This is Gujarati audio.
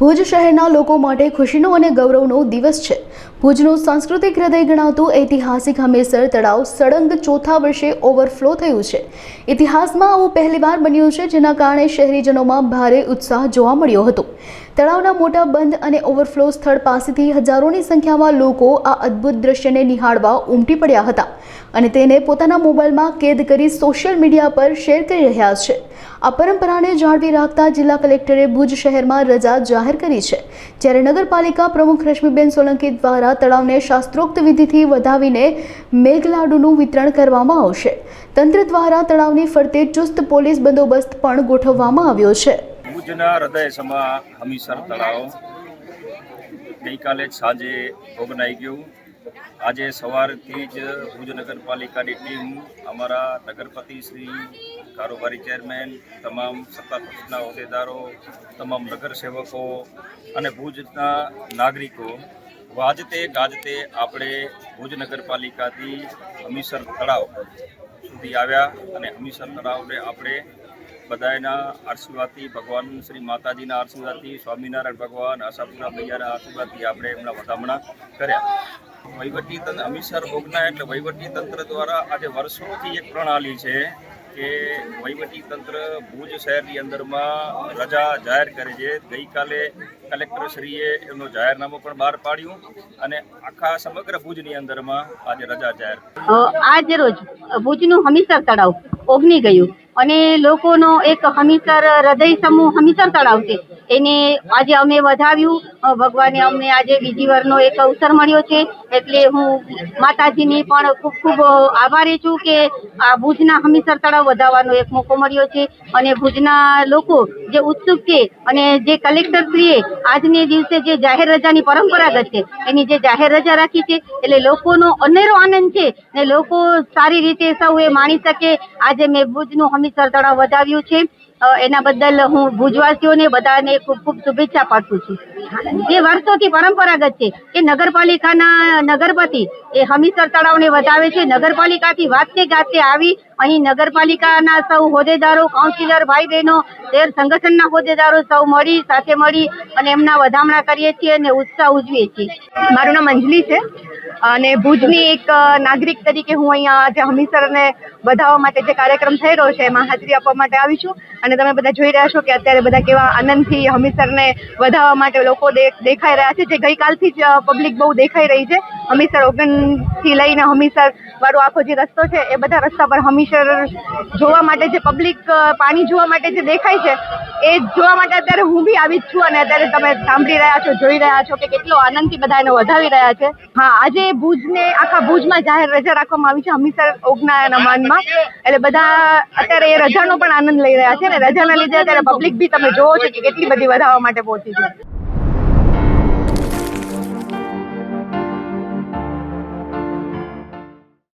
ભુજ શહેરના લોકો માટે ખુશીનો અને ગૌરવનો દિવસ છે। ભુજનું સાંસ્કૃતિક હૃદય ગણાતું ઐતિહાસિક હમીરસર તળાવ સળંગ ચોથા વર્ષે ઓવરફ્લો થયું છે। ઇતિહાસમાં આવું પહેલીવાર બન્યું છે, જેના કારણે શહેરીજનોમાં ભારે ઉત્સાહ જોવા મળ્યો હતો। તળાવના મોટા બંધ અને ઓવરફ્લો સ્થળ પાસેથી હજારોની સંખ્યામાં લોકો આ અદ્ભુત દ્રશ્યને નિહાળવા ઉમટી પડ્યા હતા અને તેને પોતાના મોબાઈલમાં કેદ કરી સોશિયલ મીડિયા પર શેર કરી રહ્યા છે। આ પરંપરાને જાળવી રાખતા જિલ્લા કલેક્ટરે ભુજ શહેરમાં રજા જાહેર કરી છે, જ્યારે નગરપાલિકા પ્રમુખ રશ્મિબેન સોલંકી દ્વારા તળાવને શાસ્ત્રોક્ત વિધિથી વધાવીને મેઘલાડુનું વિતરણ કરવામાં આવશે। તંત્ર દ્વારા તળાવની ફરતે ચુસ્ત પોલીસ બંદોબસ્ત પણ ગોઠવવામાં આવ્યો છે। ભુજના હૃદય સમા હમીરસર તળાવ ગઈકાલે સાંજે ઓગનાઈ ગયું। આજે સવારથી જ ભુજ નગરપાલિકાની ટીમ, અમારા નગરપતિ શ્રી, કારોબારી ચેરમેન, તમામ સત્તા પક્ષના હોદ્દેદારો, તમામ નગરસેવકો અને ભુજના નાગરિકો વાજતે ગાજતે આપણે ભુજ નગરપાલિકાથી હમીરસર તળાવ સુધી આવ્યા અને હમીરસર તળાવને આપણે બધાના આશીર્વાદથી, ભગવાન શ્રી માતાજીના આશીર્વાદથી, સ્વામિનારાયણ ભગવાન, આશાપુરા મૈયાના આશીર્વાદથી આપણે એમના વધામણા કર્યા। વહીવટીતંત્ર હમીરસર ઓગના એટલે વહીવટીતંત્ર દ્વારા આજે વર્ષોથી એક પ્રણાલી છે કે વહીવટીતંત્ર ભુજ શહેરની અંદરમાં રજા જાહેર કરે છે। ગઈકાલે કલેક્ટરશ્રીએ એમનો જાહેરનામું પણ બહાર પાડ્યું અને આખા સમગ્ર ભુજની અંદરમાં આજે રજા જાહેર। આજ રોજ ભુજનું હમીરસર તળાવ ઓગની ગયું અને લોકોનો એક હમીરસર હૃદય સમૂહ હમીરસર તળાવ છે એને આજે અમે વધાવ્યું। ભગવાને અમને આજે બીજી વારનો એક અવસર મળ્યો છે, એટલે હું માતાજીની પણ ખૂબ ખૂબ આભારી છું કે આ ભુજના હમીરસર તળાવ વધાવવાનો એક મોકો મળ્યો છે અને ભુજના લોકો જે ઉત્સુક છે અને જે કલેક્ટરશ્રીએ આજને દિવસે જે જાહેર રજાની પરંપરાગત છે એની જે જાહેર રજા રાખી છે, એટલે લોકોનો અનેરો આનંદ છે ને લોકો સારી રીતે સૌ એ માણી શકે। આજે મેં ભુજનું હમીરસર તળાવ વધાવ્યું છે, એના બદલ હું ભુજવાસીઓને બધાને ખૂબ ખૂબ શુભેચ્છા પાઠવું છું। જે વર્ષોથી પરંપરાગત છે કે નગરપાલિકાના નગરપતિ એ હમીરસર તળાવને વધાવે છે। નગરપાલિકાથી વાતે ગાતે આવી અહીં નગરપાલિકાના સૌ હોદ્દેદારો, કાઉન્સિલર ભાઈ બહેનો, શહેર સંગઠનના હોદ્દેદારો સૌ સાથે મળી અને એમના વધામણા કરીએ છીએ અને ઉત્સાહ ઉજવીએ છીએ। મારું નામ અંજલિ છે અને ભુજની એક નાગરિક તરીકે હું અહીંયા આજે હમીરસરને વધાવવા માટે જે કાર્યક્રમ થઈ રહ્યો છે એમાં હાજરી આપવા માટે આવી છું અને તમે બધા જોઈ રહ્યા છો કે અત્યારે બધા કેવા આનંદથી હમીરસરને વધાવવા માટે લોકો દેખાઈ રહ્યા છે। જે ગઈકાલથી જ પબ્લિક બહુ દેખાઈ રહી છે। હમીરસર ઓગણથી લઈને હમીરસર વાળો આખો જે રસ્તો છે એ બધા રસ્તા પર હમીરસર જોવા માટે જે પબ્લિક પાણી જોવા માટે જે દેખાય છે એ જોવા માટે અત્યારે હું બી આવી જ છું અને અત્યારે તમે સાંભળી રહ્યા છો, જોઈ રહ્યા છો કે કેટલો આનંદથી બધા એને વધાવી રહ્યા છે। હા, આજે ભુજને આખા ભુજમાં જાહેર રજા રાખવામાં આવી છે હમીરસર ઓગનાના માનમાં, એટલે બધા અત્યારે એ રજાનો પણ આનંદ લઈ રહ્યા છે અને રજાના લીધે અત્યારે પબ્લિક બી તમે જોવો છો કે કેટલી બધી વધાવવા માટે પહોંચી છે।